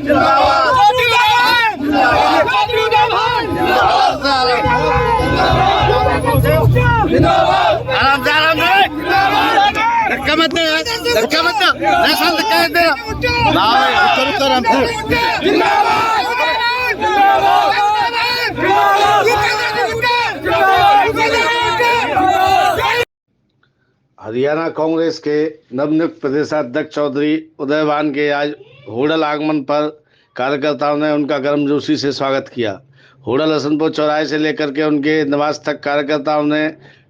आराम से धक्का मत दे, धक्का मत दो, धक्का दे आराम से। हरियाणा कांग्रेस के नवनियुक्त प्रदेशाध्यक्ष चौधरी उदयभान के आज होडल आगमन पर कार्यकर्ताओं ने उनका गर्मजोशी से स्वागत किया। होडल हसनपुर चौराहे से लेकर के उनके निवास तक कार्यकर्ताओं ने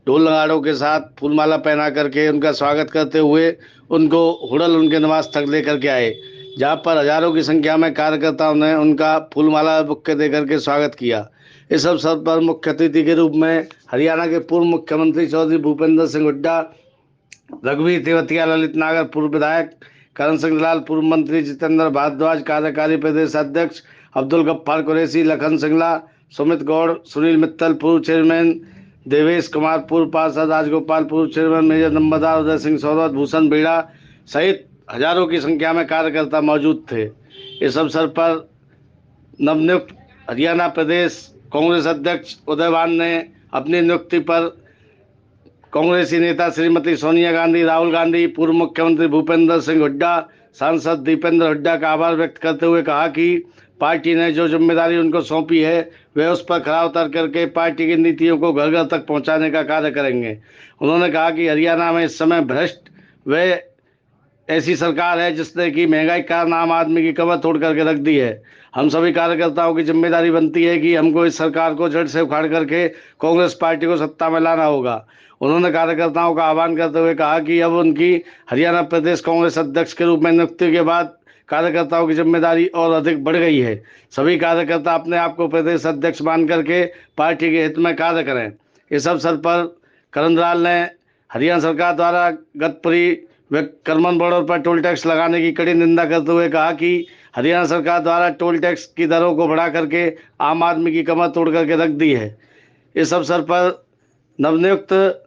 ढोल नगाड़ों के साथ फूलमाला पहना करके उनका स्वागत करते हुए उनको होडल उनके निवास तक लेकर के आए, जहां पर हजारों की संख्या में कार्यकर्ताओं ने उनका फूलमाला बुक्के देकर के स्वागत किया। इस अवसर पर मुख्य अतिथि के रूप में हरियाणा के पूर्व मुख्यमंत्री चौधरी भूपेंद्र सिंह हुड्डा, रघुवीर तेवतिया, ललित नागर पूर्व विधायक, करण सिंह लाल पूर्व मंत्री, जितेंद्र भारद्वाज कार्यकारी प्रदेश अध्यक्ष, अब्दुल गफ्फार कुरैशी, लखन सिंगला, सुमित गौड़, सुनील मित्तल पूर्व चेयरमैन, देवेश कुमार पूर्व पार्षद, राजगोपाल पूर्व चेयरमैन, मेजर नंबरदार उदय सिंह सौरत, भूषण बेड़ा सहित हजारों की संख्या में कार्यकर्ता मौजूद थे। इस अवसर पर नवनियुक्त हरियाणा प्रदेश कांग्रेस अध्यक्ष उदयभान ने अपनी नियुक्ति पर कांग्रेसी नेता श्रीमती सोनिया गांधी, राहुल गांधी, पूर्व मुख्यमंत्री भूपेंद्र सिंह हुड्डा, सांसद दीपेंद्र हुड्डा का आभार व्यक्त करते हुए कहा कि पार्टी ने जो जिम्मेदारी उनको सौंपी है वे उस पर खरा उतर करके पार्टी की नीतियों को घर घर तक पहुंचाने का कार्य करेंगे। उन्होंने कहा कि हरियाणा में इस समय भ्रष्ट व ऐसी सरकार है जिसने कि महंगाई का कारण आम आदमी की कमर तोड़ करके रख दी है। हम सभी कार्यकर्ताओं की जिम्मेदारी बनती है कि हमको इस सरकार को जड़ से उखाड़ करके कांग्रेस पार्टी को सत्ता में लाना होगा। उन्होंने कार्यकर्ताओं का आह्वान करते हुए कहा कि अब उनकी हरियाणा प्रदेश कांग्रेस अध्यक्ष के रूप में नियुक्ति के बाद कार्यकर्ताओं की जिम्मेदारी और अधिक बढ़ गई है। सभी कार्यकर्ता अपने आप को प्रदेश अध्यक्ष मान करके पार्टी के हित में कार्य करें। इस अवसर पर करणलाल ने हरियाणा सरकार द्वारा गतपुरी व करमन बॉर्डर पर टोल टैक्स लगाने की कड़ी निंदा करते हुए कहा कि हरियाणा सरकार द्वारा टोल टैक्स की दरों को बढ़ा करके आम आदमी की कमर तोड़ करके रख दी है। इस अवसर पर नवनियुक्त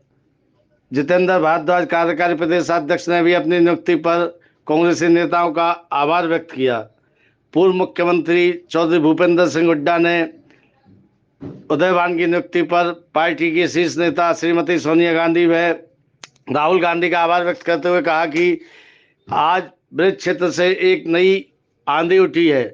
जितेंद्र भारद्वाज कार्यकारी प्रदेशाध्यक्ष ने भी अपनी नियुक्ति पर कांग्रेसी नेताओं का आभार व्यक्त किया। पूर्व मुख्यमंत्री चौधरी भूपेंद्र सिंह हुड्डा ने उदयभान की नियुक्ति पर पार्टी की शीर्ष नेता श्रीमती सोनिया गांधी व राहुल गांधी का आभार व्यक्त करते हुए कहा कि आज ब्रज क्षेत्र से एक नई आंधी उठी है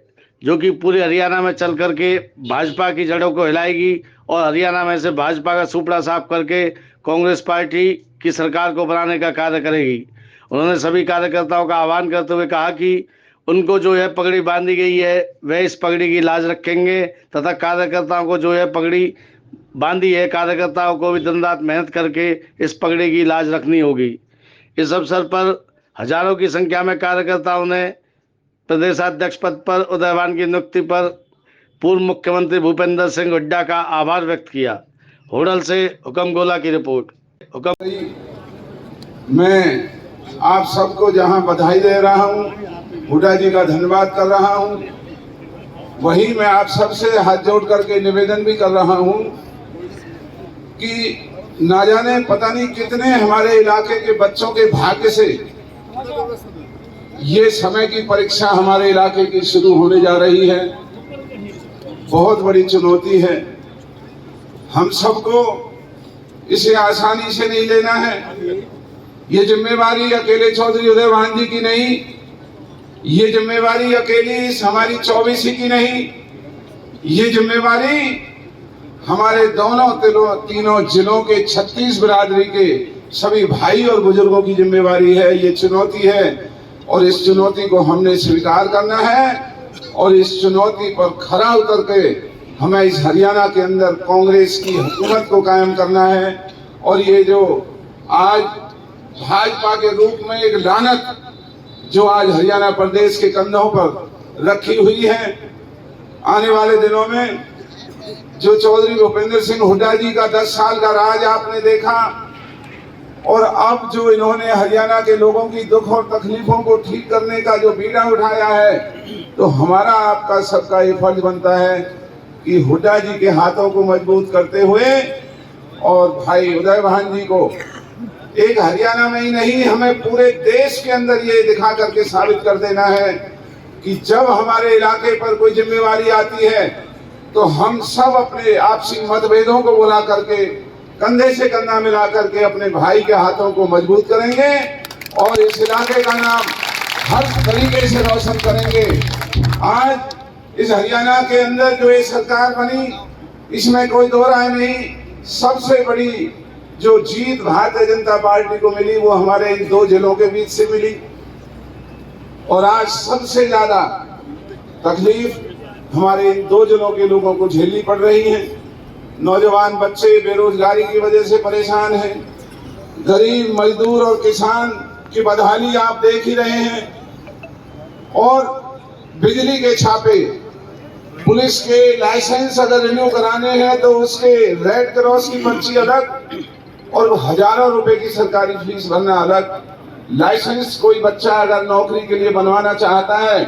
जो कि पूरे हरियाणा में चल करके भाजपा की जड़ों को हिलाएगी और हरियाणा में से भाजपा का सुपड़ा साफ करके कांग्रेस पार्टी की सरकार को बनाने का कार्य करेगी। उन्होंने सभी कार्यकर्ताओं का आह्वान करते हुए कहा कि उनको जो है पगड़ी बांधी गई है वह इस पगड़ी की लाज रखेंगे तथा कार्यकर्ताओं को जो है पगड़ी बांधी है कार्यकर्ताओं को भी दिन रात मेहनत करके इस पगड़ी की लाज रखनी होगी। इस अवसर पर हजारों की संख्या में कार्यकर्ताओं ने प्रदेशाध्यक्ष पद पर उदयभान की नियुक्ति पर पूर्व मुख्यमंत्री भूपेंद्र सिंह हुड्डा का आभार व्यक्त किया। होडल से हुक्म गोला की रिपोर्ट। मैं आप सबको जहां बधाई दे रहा हूं, हुड्डा जी का धन्यवाद कर रहा हूं, वही मैं आप सबसे हाथ जोड़ करके निवेदन भी कर रहा हूं कि ना जाने पता नहीं कितने हमारे इलाके के बच्चों के भाग्य से ये समय की परीक्षा हमारे इलाके की शुरू होने जा रही है। बहुत बड़ी चुनौती है, हम सबको इसे आसानी से नहीं लेना है। ये जिम्मेवारी अकेले चौधरी उदयभान जी की नहीं, ये जिम्मेवारी अकेली हमारी 24 की नहीं, ये जिम्मेवारी हमारे दोनों तीनों जिलों के 36 बिरादरी के सभी भाई और बुजुर्गों की जिम्मेवारी है। ये चुनौती है और इस चुनौती को हमने स्वीकार करना है और इस चुनौती पर खरा उतर के हमें इस हरियाणा के अंदर कांग्रेस की हुकूमत को कायम करना है। और ये जो आज भाजपा के रूप में एक लानत जो आज हरियाणा प्रदेश के कंधों पर रखी हुई है, आने वाले दिनों में जो चौधरी भूपेंद्र सिंह हुड्डा जी का 10 साल का राज आपने देखा और अब जो इन्होंने हरियाणा के लोगों की दुख और तकलीफों को ठीक करने का जो बीड़ा उठाया है, तो हमारा आपका सबका ये फर्ज बनता है कि हुड्डा जी के हाथों को मजबूत करते हुए और भाई उदयभान जी को एक हरियाणा में ही नहीं हमें पूरे देश के अंदर ये दिखा करके साबित कर देना है कि जब हमारे इलाके पर कोई जिम्मेवारी आती है तो हम सब अपने आपसी मतभेदों को बुला करके कंधे से कंधा मिला करके अपने भाई के हाथों को मजबूत करेंगे और इस इलाके का नाम हर तरीके से रोशन करेंगे। आज इस हरियाणा के अंदर जो ये सरकार बनी, इसमें कोई दो राय नहीं, सबसे बड़ी जो जीत भारतीय जनता पार्टी को मिली वो हमारे इन दो जिलों के बीच से मिली। और आज सबसे ज्यादा तकलीफ हमारे इन दो जिलों के लोगों को झेलनी पड़ रही है। नौजवान बच्चे बेरोजगारी की वजह से परेशान हैं, गरीब मजदूर और किसान की बदहाली आप देख ही रहे हैं, और बिजली के छापे, पुलिस के लाइसेंस अगर रिन्यू कराने हैं तो उसके रेड क्रॉस की पर्ची अलग और हजारों रुपए की सरकारी फीस भरना अलग। लाइसेंस कोई बच्चा अगर नौकरी के लिए बनवाना चाहता है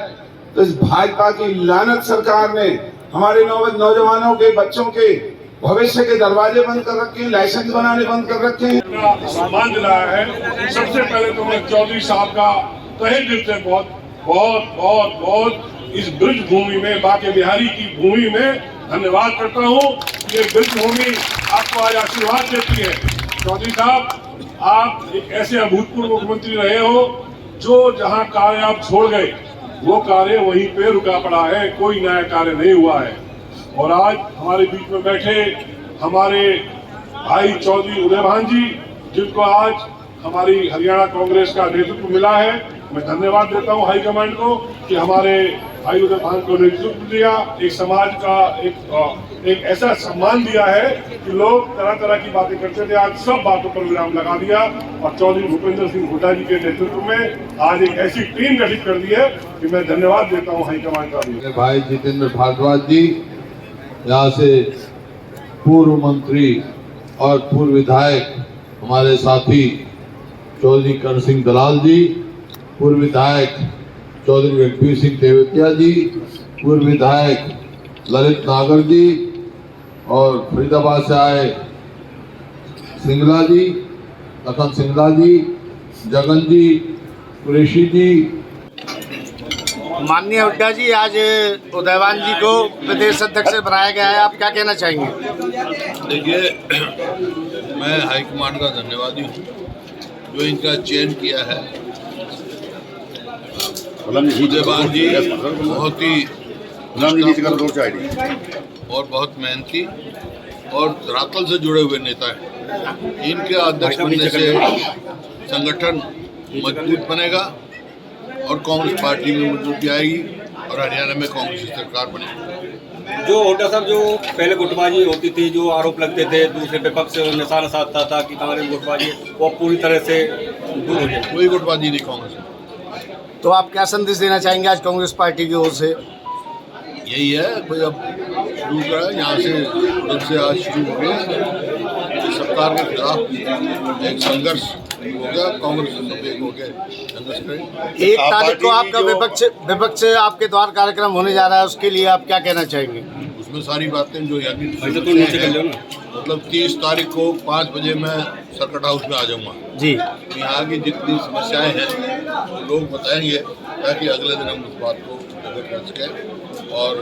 तो इस भाजपा की लानत सरकार ने हमारे नौजवानों के बच्चों के भविष्य के दरवाजे बंद कर रखे हैं, लाइसेंस बनाने बंद कर रखे हैं। सम्मान दिलाया है। सबसे पहले तो मैं चौधरी साहब का तहे दिल से बहुत बहुत बहुत बहुत इस ब्रज भूमि में, बाके बिहारी की भूमि में धन्यवाद करता हूँ। ये ब्रज भूमि आपको आज आशीर्वाद देती है। चौधरी साहब, आप एक ऐसे अभूतपूर्व मुख्यमंत्री रहे हो जो जहाँ कार्य आप छोड़ गए वो कार्य वहीं पे रुका पड़ा है, कोई नया कार्य नहीं हुआ है। और आज हमारे बीच में बैठे हमारे भाई चौधरी उदयभान जी, जिनको आज हमारी हरियाणा कांग्रेस का नेतृत्व मिला है, मैं धन्यवाद देता हूं हाईकमांड को कि हमारे भाई उदयभान को नेतृत्व दिया, एक समाज का एक ऐसा सम्मान दिया है कि लोग तरह तरह की बातें करते थे, आज सब बातों पर विराम लगा दिया और चौधरी भूपेंद्र सिंह हुड्डा जी के नेतृत्व में आज एक ऐसी टीम गठित कर दी है कि मैं धन्यवाद देता हूँ हाईकमांड का भी। भाई जितेंद्र भारद्वाज जी, यहाँ से पूर्व मंत्री और पूर्व विधायक हमारे साथी चौधरी करण सिंह दलाल जी, पूर्व विधायक चौधरी रणबीर सिंह तेवतिया जी, पूर्व विधायक ललित नागर जी, और फरीदाबाद से आए सिंगला जी, लखन सिंगला जी, जगन जी, कुरैशी जी। माननीय हुड्डा जी, आज उदयभान जी को प्रदेश अध्यक्ष बनाया गया है, आप क्या कहना चाहेंगे? देखिए, मैं हाईकमांड का धन्यवादी हूँ जो इनका चयन किया है। उदयभान जी बहुत ही और बहुत मेहनती और धरातल से जुड़े हुए नेता हैं। इनके अध्यक्ष बनने से संगठन मजबूत बनेगा और कांग्रेस पार्टी में मजबूती आएगी और हरियाणा में कांग्रेस की सरकार बनेगी। जो हुड्डा साहब, जो पहले गुटबाजी होती थी, जो आरोप लगते थे, दूसरे विपक्ष से निशाना साधता था कि कांग्रेस गुटबाजी, वो पूरी तरह से दूर हो जाए। कोई गुटबाजी नहीं कांग्रेस। तो आप क्या संदेश देना चाहेंगे आज कांग्रेस पार्टी की ओर से? यही है, कोई अब शुरू करा यहाँ से, जब से आज शुरू हो गया सरकार के खिलाफ एक संघर्ष हो गया, कांग्रेस सब एक हो गए संघर्ष करें। 1 तारीख को आपका विपक्ष आपके द्वार कार्यक्रम होने जा रहा है, उसके लिए आप क्या कहना चाहेंगे? उसमें सारी बातें जो मतलब 30 तारीख को 5 बजे मैं सर्किट हाउस में आ जाऊंगा जी। यहाँ की जितनी समस्याएं हैं लोग बताएंगे ताकि अगले दिन हम उस बात को कर सकें और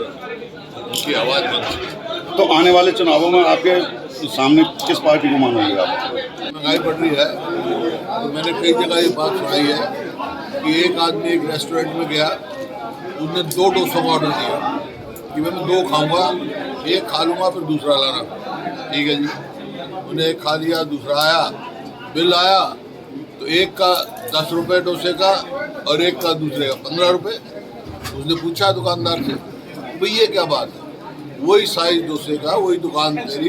उनकी आवाज़ बन सके। तो आने वाले चुनावों में आपके सामने किस पार्टी को मानोगे आप? महंगाई बढ़ रही है तो मैंने कई जगह ये बात सुनाई है कि एक आदमी एक रेस्टोरेंट में गया, उसने 2 डोसा का ऑर्डर दिया कि मैं 2 खाऊंगा, एक खा लूँगा फिर दूसरा लाना। ठीक है जी, उन्हें एक खा लिया, दूसरा आया, बिल आया तो एक का 10 रुपये डोसे का और एक का दूसरे का 15 रुपये। उसने पूछा दुकानदार से, भाई ये क्या बात है? वही साइज डोसे का, वही दुकान तेरी,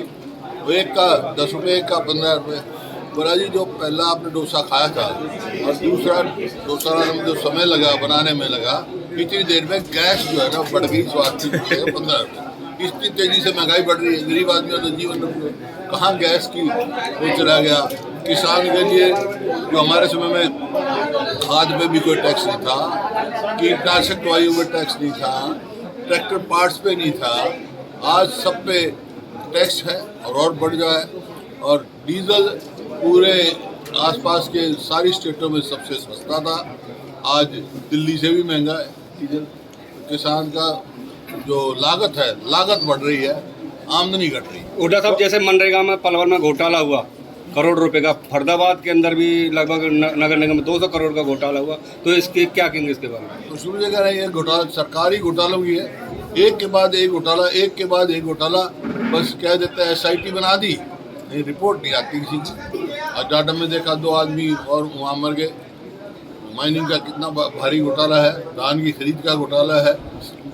वो एक का 10 रुपये, एक का 15 रुपये। बोला जी, जो पहला आपने डोसा खाया था और दूसरा डोसा में जो समय लगा बनाने में लगा, इतनी देर में गैस जो है ना बढ़ गई, स्वाद की 15 रुपये। इतनी तेजी से महंगाई बढ़ रही है, गरीब आदमी का जीवन कहाँ गैस की वो चला गया। किसान के लिए जो हमारे समय में खाद पे भी कोई टैक्स नहीं था, कीटनाशक दवाइयों में टैक्स नहीं था, ट्रैक्टर पार्ट्स पे नहीं था, आज सब पे टैक्स है और बढ़ गया है। और डीजल पूरे आसपास के सारी स्टेटों में सबसे सस्ता था, आज दिल्ली से भी महंगा है डीजल। किसान का जो लागत है, लागत बढ़ रही है, आमदनी घट रही है। हुड्डा साहब, जैसे मनरेगा में पलवल में घोटाला हुआ करोड़ रुपए का, फरीदाबाद के अंदर भी लगभग नगर निगम में 200 करोड़ का घोटाला हुआ, तो इसके क्या कहेंगे इसके बारे में? तो शुरू से कह रहे हैं ये घोटाला सरकारी घोटालों की है, एक के बाद एक घोटाला, एक के बाद एक घोटाला। बस कह देते हैं SIT बना दी, नहीं रिपोर्ट नहीं आती किसी की। और डाटा में देखा 2 आदमी और वहाँ मर गए। माइनिंग का कितना भारी घोटाला है, धान की खरीद का घोटाला है,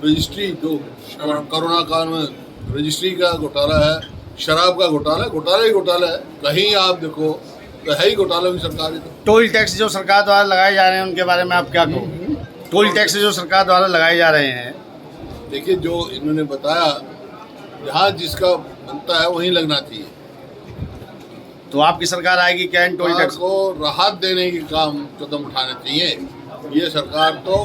रजिस्ट्री जो कोरोना काल में रजिस्ट्री का घोटाला है, शराब का घोटाला, घोटाला ही घोटाला है। कहीं आप देखो तो है ही घोटालों की सरकार। तो टोल टैक्स जो सरकार द्वारा लगाए जा रहे हैं उनके बारे में आप क्या कहोगे? टोल टैक्स जो सरकार द्वारा लगाए जा रहे हैं, देखिए जो इन्होंने बताया, जहाँ जिसका बनता है वहीं लगना चाहिए। तो आपकी सरकार आएगी क्या इन टोल टैक्स को राहत देने के काम कदम उठाने चाहिए। ये सरकार तो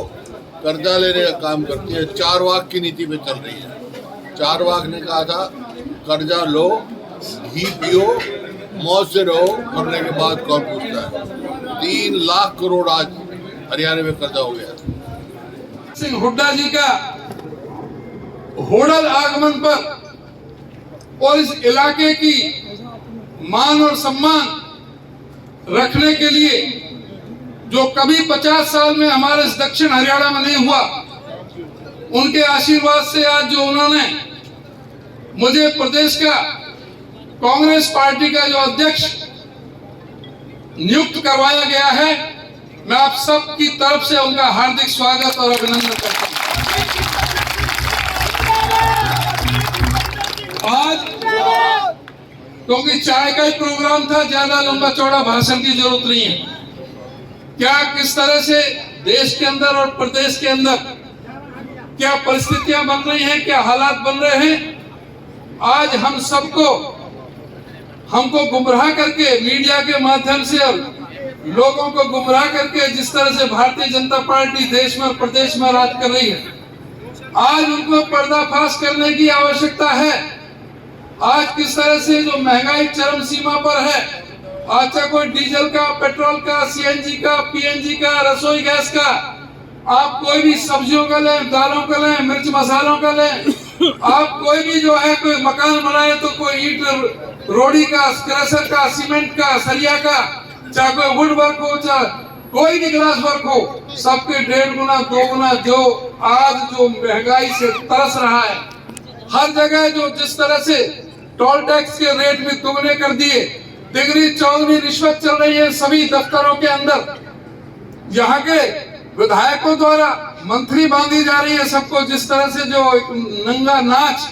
कर्जा लेने का काम करती है, 4 वाक की नीति पे चल रही है। 4 वाक ने कहा था कर्जा लो, घी पियो, मौज से रहो, मरने के बाद कौन पूछता है। 3 लाख करोड़ आज हरियाणा में कर्जा हो गया। सिंह हुड्डा जी का होडल आगमन पर और इस इलाके की मान और सम्मान रखने के लिए जो कभी 50 साल में हमारे इस दक्षिण हरियाणा में नहीं हुआ, उनके आशीर्वाद से आज जो उन्होंने मुझे प्रदेश का कांग्रेस पार्टी का जो अध्यक्ष नियुक्त करवाया गया है, मैं आप सब की तरफ से उनका हार्दिक स्वागत और अभिनंदन करता हूं। आज क्योंकि चाय का ही प्रोग्राम था, ज्यादा लंबा चौड़ा भाषण की जरूरत नहीं है। क्या किस तरह से देश के अंदर और प्रदेश के अंदर क्या परिस्थितियां बन रही हैं, क्या हालात बन रहे हैं, आज हम सबको हमको गुमराह करके मीडिया के माध्यम से और लोगों को गुमराह करके जिस तरह से भारतीय जनता पार्टी देश में और प्रदेश में राज कर रही है, आज उनको पर्दाफाश करने की आवश्यकता है। आज किस तरह से जो महंगाई चरम सीमा पर है, अच्छा कोई डीजल का, पेट्रोल का, CNG का, PNG का, रसोई गैस का, आप कोई भी सब्जियों का लें, दालों का लें, मिर्च मसालों का लें, आप कोई भी जो है कोई मकान बनाए तो कोई ईंट रोड़ी का, क्रशर का, सीमेंट का, सरिया का, चाहे कोई वुड वर्क हो, चाहे कोई भी ग्लास वर्क हो, सबके 1.5 गुना 2 गुना जो आज जो महंगाई से तरस रहा है। हर जगह जो जिस तरह से टोल टैक्स के रेट भी दुगने कर दिए, तिगरी चौगनी रिश्वत चल रही है सभी दफ्तरों के अंदर। यहाँ के विधायकों द्वारा मंत्री बांधी जा रही है सबको, जिस तरह से जो एक नंगा नाच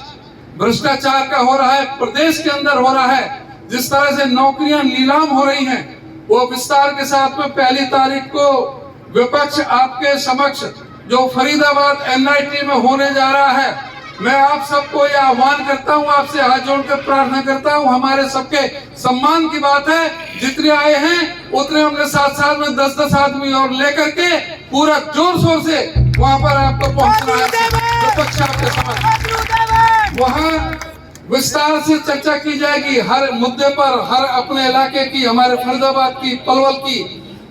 भ्रष्टाचार का हो रहा है, प्रदेश के अंदर हो रहा है, जिस तरह से नौकरियां नीलाम हो रही हैं, वो विस्तार के साथ में 1 तारीख को विपक्ष आपके समक्ष जो फरीदाबाद NIT में होने जा रहा है, मैं आप सबको यह आह्वान करता हूं, आपसे हाथ जोड़कर प्रार्थना करता हूं, हमारे सबके सम्मान की बात है, जितने आए हैं उतने हमने साथ में 10-10 आदमी और लेकर के पूरा जोर शोर से वहां पर आपको पहुंचना है। विपक्ष आपके समक्ष वहां विस्तार से चर्चा की जाएगी, हर मुद्दे पर, हर अपने इलाके की, हमारे फरीदाबाद की, पलवल की,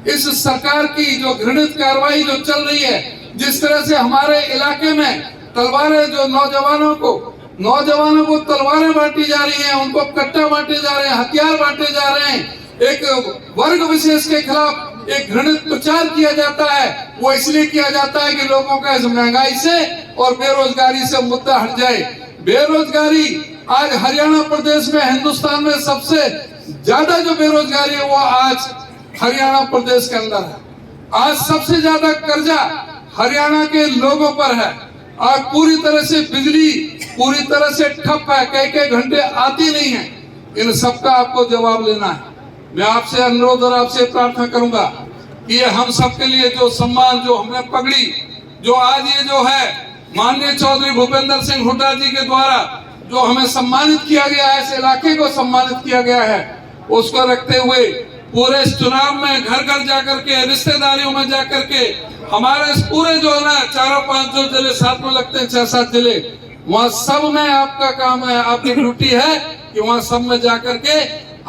इस सरकार की जो घृणित कार्रवाई जो चल रही है, जिस तरह से हमारे इलाके में तलवारें जो नौजवानों को तलवारें बांटी जा रही हैं, उनको कट्टा बांटे जा रहे हैं, हथियार बांटे जा रहे हैं, एक वर्ग विशेष के खिलाफ एक घृणित प्रचार किया जाता है। वो इसलिए किया जाता है कि लोगों का इस महंगाई से और बेरोजगारी से मुद्दा हट जाए। बेरोजगारी आज हरियाणा प्रदेश में, हिंदुस्तान में सबसे ज्यादा जो बेरोजगारी है वो आज हरियाणा प्रदेश के अंदर है। आज सबसे ज्यादा कर्जा हरियाणा के लोगों पर है। आज पूरी तरह से बिजली पूरी तरह से ठप है, कई घंटे आती नहीं है। इन सबका आपको जवाब लेना है। मैं आपसे अनुरोध और आपसे प्रार्थना करूंगा कि ये हम सबके लिए जो सम्मान, जो हमने पगड़ी, जो आज ये जो है माननीय चौधरी भूपेंद्र सिंह हुड्डा जी के द्वारा जो हमें सम्मानित किया गया है, इस इलाके को सम्मानित किया गया है, उसको रखते हुए पूरे इस चुनाव में घर घर जाकर के, रिश्तेदारियों में जाकर के, हमारे इस पूरे जो है ना 4-5 जो जिले साथ में लगते हैं, 6-7 जिले, वहाँ सब में आपका काम है, आपकी ड्यूटी है कि वहाँ सब में जाकर के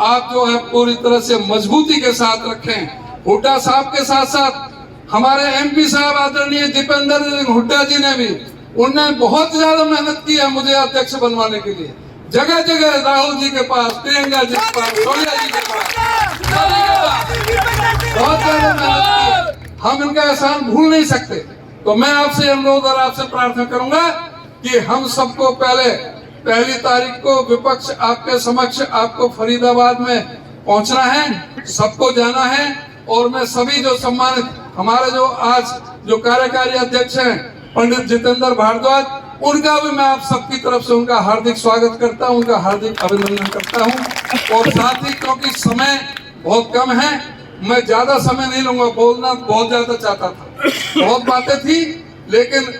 आप जो है पूरी तरह से मजबूती के साथ रखें। हुड्डा साहब के साथ साथ हमारे एमपी साहब आदरणीय दीपेंद्र सिंह हुड्डा जी ने भी, उनने बहुत ज्यादा मेहनत की है मुझे अध्यक्ष बनवाने के लिए। जगह जगह राहुल जी के पास, प्रियंका जी के पास, सोनिया जी के पास, बहुत ज्यादा मेहनत की है। हम इनका एहसान भूल नहीं सकते। तो मैं आपसे अनुरोध और आपसे प्रार्थना करूंगा कि हम सबको पहली तारीख को विपक्ष आपके समक्ष, आपको फरीदाबाद में पहुंचना है, सबको जाना है। और मैं सभी जो सम्मानित हमारे जो आज जो कार्यकारी अध्यक्ष हैं पंडित जितेंद्र भारद्वाज, उनका भी मैं आप सबकी तरफ से उनका हार्दिक स्वागत करता हूं, उनका हार्दिक अभिनंदन करता हूं। और साथ ही क्योंकि समय बहुत कम है, मैं ज्यादा समय नहीं लूंगा, बोलना बहुत ज्यादा चाहता था, बहुत बातें थी, लेकिन